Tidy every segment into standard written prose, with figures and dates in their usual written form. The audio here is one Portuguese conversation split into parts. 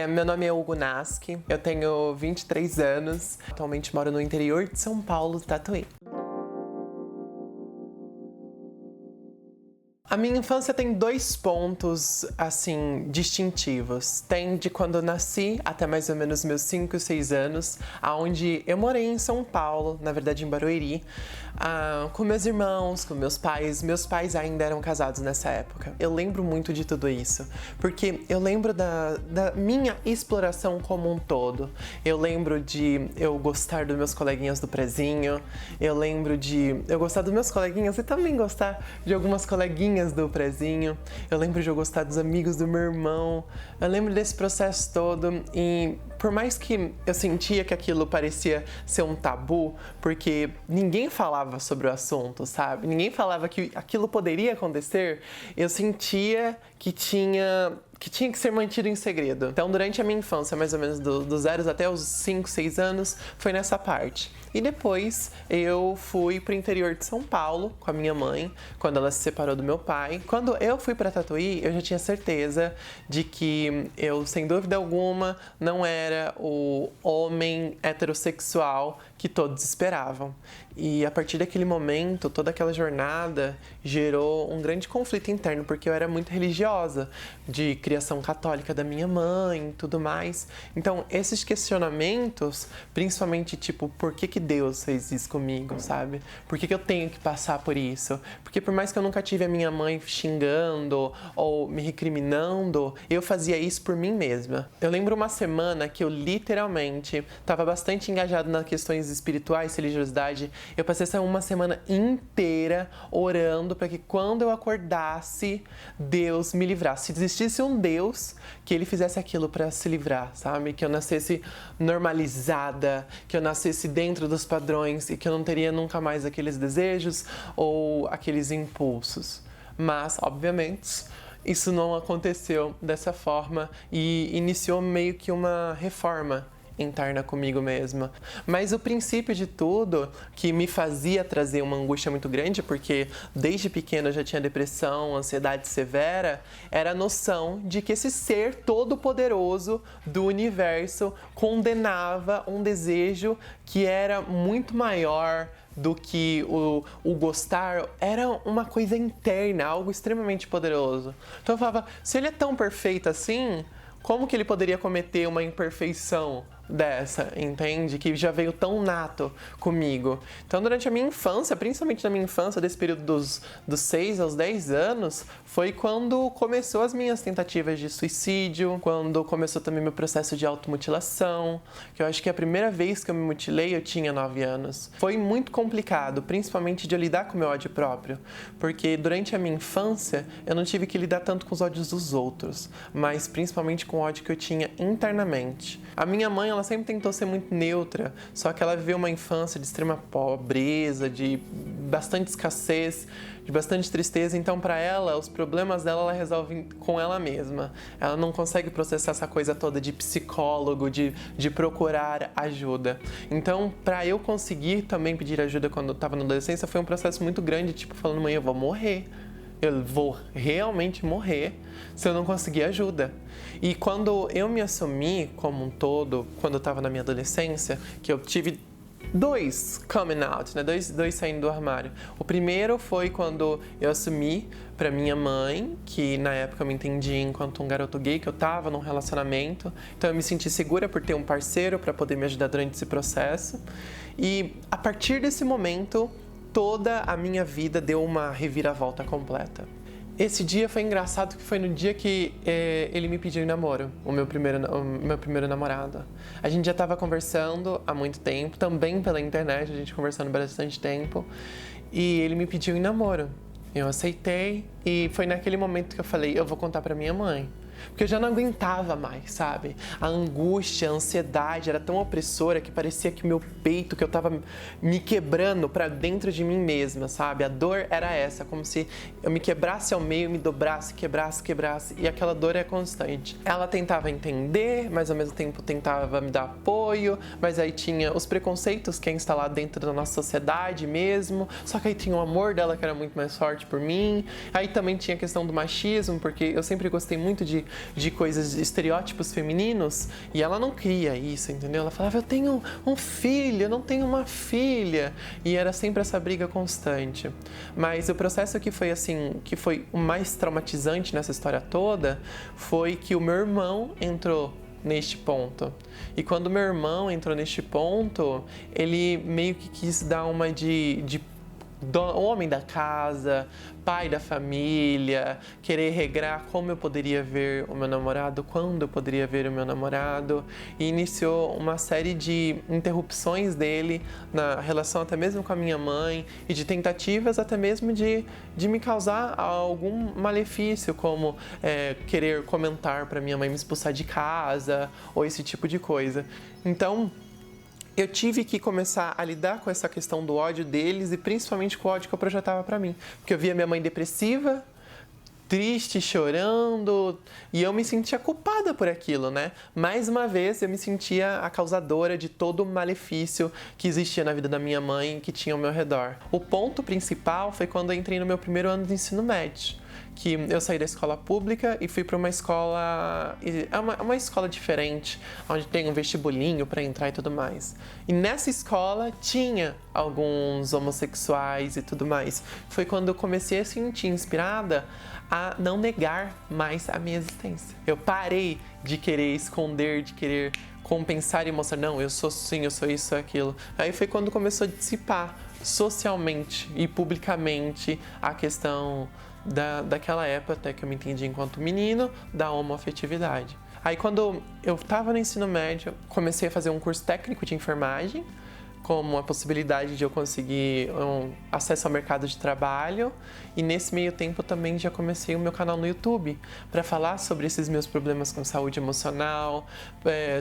Meu nome é Hugo Nasky, eu tenho 23 anos, atualmente moro no interior de São Paulo, Tatuí. A minha infância tem dois pontos, assim, distintivos. Tem de quando eu nasci até mais ou menos meus 5, 6 anos, onde eu morei em São Paulo, na verdade em Barueri, com meus irmãos, com meus pais. Meus pais ainda eram casados nessa época. Eu lembro muito de tudo isso, porque eu lembro da minha exploração como um todo. Eu lembro de eu gostar dos meus coleguinhas do prezinho, eu lembro de eu gostar dos meus coleguinhas e também gostar de algumas coleguinhas do prezinho. Eu lembro de eu gostar dos amigos do meu irmão. Eu lembro desse processo todo e por mais que eu sentia que aquilo parecia ser um tabu, porque ninguém falava sobre o assunto, sabe? Ninguém falava que aquilo poderia acontecer, eu sentia que tinha que ser mantido em segredo. Então, durante a minha infância, mais ou menos dos 0 até os 5, 6 anos, foi nessa parte. E depois eu fui pro interior de São Paulo com a minha mãe, quando ela se separou do meu pai. Quando eu fui para Tatuí, eu já tinha certeza de que eu, sem dúvida alguma, não era o homem heterossexual que todos esperavam. E a partir daquele momento, toda aquela jornada gerou um grande conflito interno, porque eu era muito religiosa, de criação católica da minha mãe e tudo mais. Então, esses questionamentos, principalmente tipo, por que Deus fez isso comigo, sabe? Por que eu tenho que passar por isso? Porque por mais que eu nunca tive a minha mãe xingando ou me recriminando, eu fazia isso por mim mesma. Eu lembro uma semana que eu literalmente estava bastante engajado nas questões espirituais, religiosidade. Eu passei essa uma semana inteira orando para que quando eu acordasse, Deus me livrasse. Se existisse um Deus, que ele fizesse aquilo para se livrar, sabe? Que eu nascesse normalizada, que eu nascesse dentro dos padrões e que eu não teria nunca mais aqueles desejos ou aqueles impulsos. Mas, obviamente, isso não aconteceu dessa forma e iniciou meio que uma reforma interna comigo mesma. Mas o princípio de tudo que me fazia trazer uma angústia muito grande, porque desde pequena eu já tinha depressão, ansiedade severa, era a noção de que esse ser todo-poderoso do universo condenava um desejo que era muito maior do que o gostar, era uma coisa interna, algo extremamente poderoso. Então eu falava, se ele é tão perfeito assim, como que ele poderia cometer uma imperfeição dessa, entende? Que já veio tão nato comigo. Então, durante a minha infância, principalmente na minha infância, desse período dos 6 aos 10 anos, foi quando começou as minhas tentativas de suicídio, quando começou também meu processo de automutilação, que eu acho que a primeira vez que eu me mutilei eu tinha 9 anos. Foi muito complicado, principalmente de eu lidar com o meu ódio próprio, porque durante a minha infância eu não tive que lidar tanto com os ódios dos outros, mas principalmente com o ódio que eu tinha internamente. A minha mãe, ela sempre tentou ser muito neutra, só que ela viveu uma infância de extrema pobreza, de bastante escassez, de bastante tristeza. Então, para ela, os problemas dela, ela resolve com ela mesma. Ela não consegue processar essa coisa toda de psicólogo, de procurar ajuda. Então, para eu conseguir também pedir ajuda quando eu estava na adolescência, foi um processo muito grande, tipo, falando, mãe, eu vou morrer. Eu vou realmente morrer se eu não conseguir ajuda. E quando eu me assumi como um todo, quando eu estava na minha adolescência, que eu tive dois coming out, né? Dois saindo do armário. O primeiro foi quando eu assumi pra minha mãe, que na época eu me entendi enquanto um garoto gay, que eu tava num relacionamento. Então eu me senti segura por ter um parceiro pra poder me ajudar durante esse processo. E a partir desse momento, toda a minha vida deu uma reviravolta completa. Esse dia foi engraçado, que foi no dia que ele me pediu em namoro, o meu primeiro namorado. A gente já estava conversando há muito tempo, também pela internet, a gente conversando bastante tempo, e ele me pediu em namoro. Eu aceitei e foi naquele momento que eu falei, eu vou contar pra minha mãe. Porque eu já não aguentava mais, sabe? A angústia, a ansiedade era tão opressora que parecia que o meu peito, que eu tava me quebrando pra dentro de mim mesma, sabe? A dor era essa, como se eu me quebrasse ao meio, me dobrasse, quebrasse, e aquela dor é constante. Ela tentava entender, mas ao mesmo tempo tentava me dar apoio, mas aí tinha os preconceitos que é instalado dentro da nossa sociedade mesmo, só que aí tinha o amor dela que era muito mais forte por mim, aí também tinha a questão do machismo, porque eu sempre gostei muito de de coisas, de estereótipos femininos, e ela não queria isso, entendeu? Ela falava, eu tenho um filho, eu não tenho uma filha, e era sempre essa briga constante. Mas o processo que foi assim, que foi o mais traumatizante nessa história toda, foi que o meu irmão entrou neste ponto. E quando meu irmão entrou neste ponto, ele meio que quis dar uma de homem da casa, pai da família, querer regrar como eu poderia ver o meu namorado, quando eu poderia ver o meu namorado, e iniciou uma série de interrupções dele na relação até mesmo com a minha mãe e de tentativas até mesmo de me causar algum malefício, como querer comentar para minha mãe me expulsar de casa ou esse tipo de coisa. Então, eu tive que começar a lidar com essa questão do ódio deles e principalmente com o ódio que eu projetava pra mim. Porque eu via minha mãe depressiva, triste, chorando, e eu me sentia culpada por aquilo, né? Mais uma vez, eu me sentia a causadora de todo o malefício que existia na vida da minha mãe e que tinha ao meu redor. O ponto principal foi quando eu entrei no meu primeiro ano de ensino médio, que eu saí da escola pública e fui para uma escola, uma escola diferente, onde tem um vestibulinho para entrar e tudo mais. E nessa escola tinha alguns homossexuais e tudo mais. Foi quando eu comecei a se sentir inspirada a não negar mais a minha existência. Eu parei de querer esconder, de querer compensar e mostrar, não, eu sou sim, eu sou isso, aquilo. Aí foi quando começou a dissipar socialmente e publicamente a questão daquela época, até que eu me entendi enquanto menino, da homoafetividade. Aí quando eu estava no ensino médio, comecei a fazer um curso técnico de enfermagem, como a possibilidade de eu conseguir acesso ao mercado de trabalho, e nesse meio tempo também já comecei o meu canal no YouTube para falar sobre esses meus problemas com saúde emocional,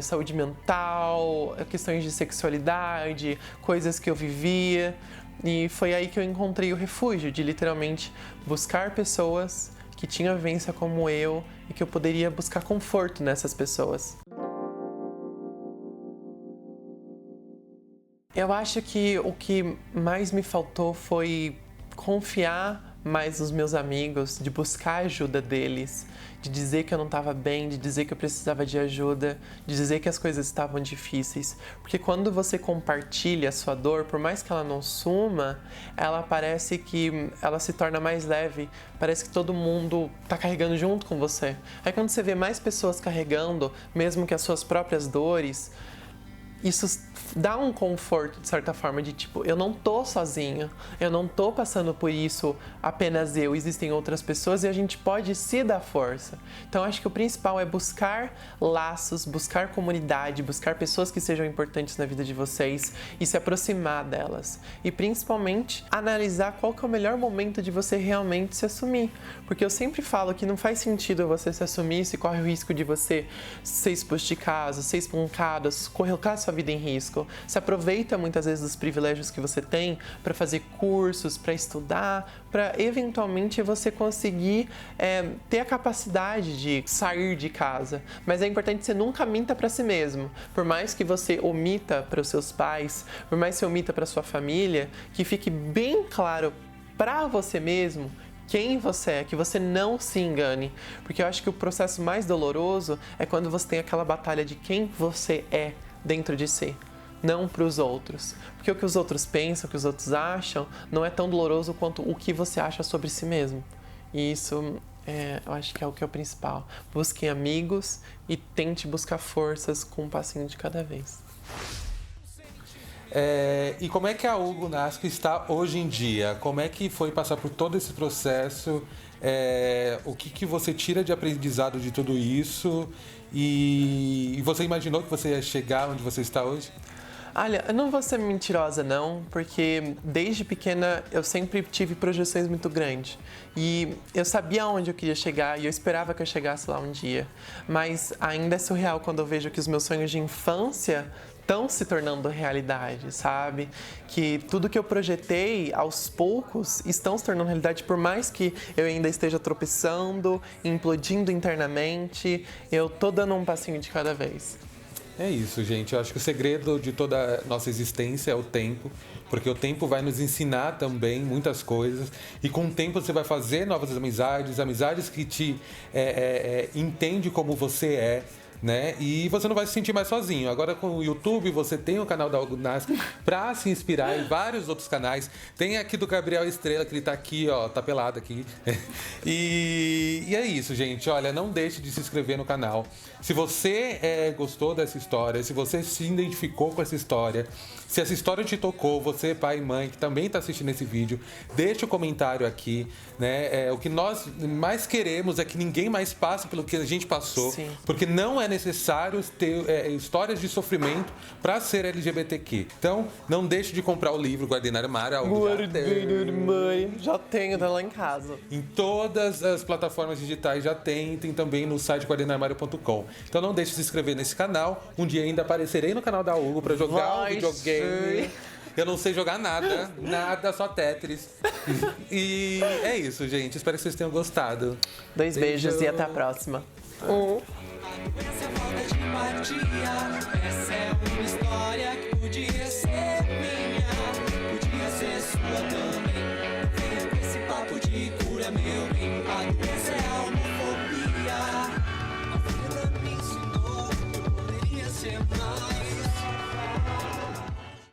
saúde mental, questões de sexualidade, coisas que eu vivia. E foi aí que eu encontrei o refúgio de literalmente buscar pessoas que tinham vivência como eu e que eu poderia buscar conforto nessas pessoas. Eu acho que o que mais me faltou foi confiar mais nos meus amigos, de buscar a ajuda deles, de dizer que eu não estava bem, de dizer que eu precisava de ajuda, de dizer que as coisas estavam difíceis. Porque quando você compartilha a sua dor, por mais que ela não suma, ela parece que ela se torna mais leve, parece que todo mundo está carregando junto com você. Aí quando você vê mais pessoas carregando, mesmo que as suas próprias dores, isso dá um conforto, de certa forma, de tipo, eu não tô sozinho, eu não tô passando por isso apenas eu, existem outras pessoas e a gente pode se dar força. Então, acho que o principal é buscar laços, buscar comunidade, buscar pessoas que sejam importantes na vida de vocês e se aproximar delas. E, principalmente, analisar qual que é o melhor momento de você realmente se assumir. Porque eu sempre falo que não faz sentido você se assumir se corre o risco de você ser expulso de casa, ser espancado, colocar a sua vida em risco. Se aproveita muitas vezes dos privilégios que você tem para fazer cursos, para estudar, para eventualmente você conseguir ter a capacidade de sair de casa. Mas é importante que você nunca minta para si mesmo. Por mais que você omita para os seus pais, por mais que você omita para sua família, que fique bem claro para você mesmo quem você é, que você não se engane. Porque eu acho que o processo mais doloroso é quando você tem aquela batalha de quem você é dentro de si, não para os outros. Porque o que os outros pensam, o que os outros acham, não é tão doloroso quanto o que você acha sobre si mesmo. E isso, eu acho que é o que é o principal. Busque amigos e tente buscar forças com um passinho de cada vez. E como é que a Hugo Nasco está hoje em dia? Como é que foi passar por todo esse processo? O que você tira de aprendizado de tudo isso? E você imaginou que você ia chegar onde você está hoje? Olha, eu não vou ser mentirosa não, porque desde pequena eu sempre tive projeções muito grandes. E eu sabia onde eu queria chegar e eu esperava que eu chegasse lá um dia. Mas ainda é surreal quando eu vejo que os meus sonhos de infância estão se tornando realidade, sabe? Que tudo que eu projetei, aos poucos, estão se tornando realidade, por mais que eu ainda esteja tropeçando, implodindo internamente, eu tô dando um passinho de cada vez. É isso, gente. Eu acho que o segredo de toda a nossa existência é o tempo, porque o tempo vai nos ensinar também muitas coisas. E com o tempo você vai fazer novas amizades, amizades que te entende como você é. Né? E você não vai se sentir mais sozinho. Agora com o YouTube você tem o canal da Hugo Nasca pra se inspirar em vários outros canais. Tem aqui do Gabriel Estrela, que ele tá aqui, ó, tá pelado aqui. E é isso, gente. Olha, não deixe de se inscrever no canal. Se você gostou dessa história, se você se identificou com essa história, se essa história te tocou, você, pai e mãe, que também está assistindo esse vídeo, deixa o comentário aqui, né? O que nós mais queremos é que ninguém mais passe pelo que a gente passou, Sim. porque não é necessário ter histórias de sofrimento para ser LGBTQ. Então, não deixe de comprar o livro Guardei no Armário. Já tenho, tá lá em casa. Em todas as plataformas digitais já tem também no site guardenarmário.com. Então não deixe de se inscrever nesse canal. Um dia ainda aparecerei no canal da Hugo para jogar um videogame. Eu não sei jogar nada, só Tetris. E é isso, gente. Espero que vocês tenham gostado. 2 beijos e até a próxima. Essa falta de empatia, essa é uma história que podia ser minha, podia ser sua também. Vem com esse papo de cura, meu bem, a doença é a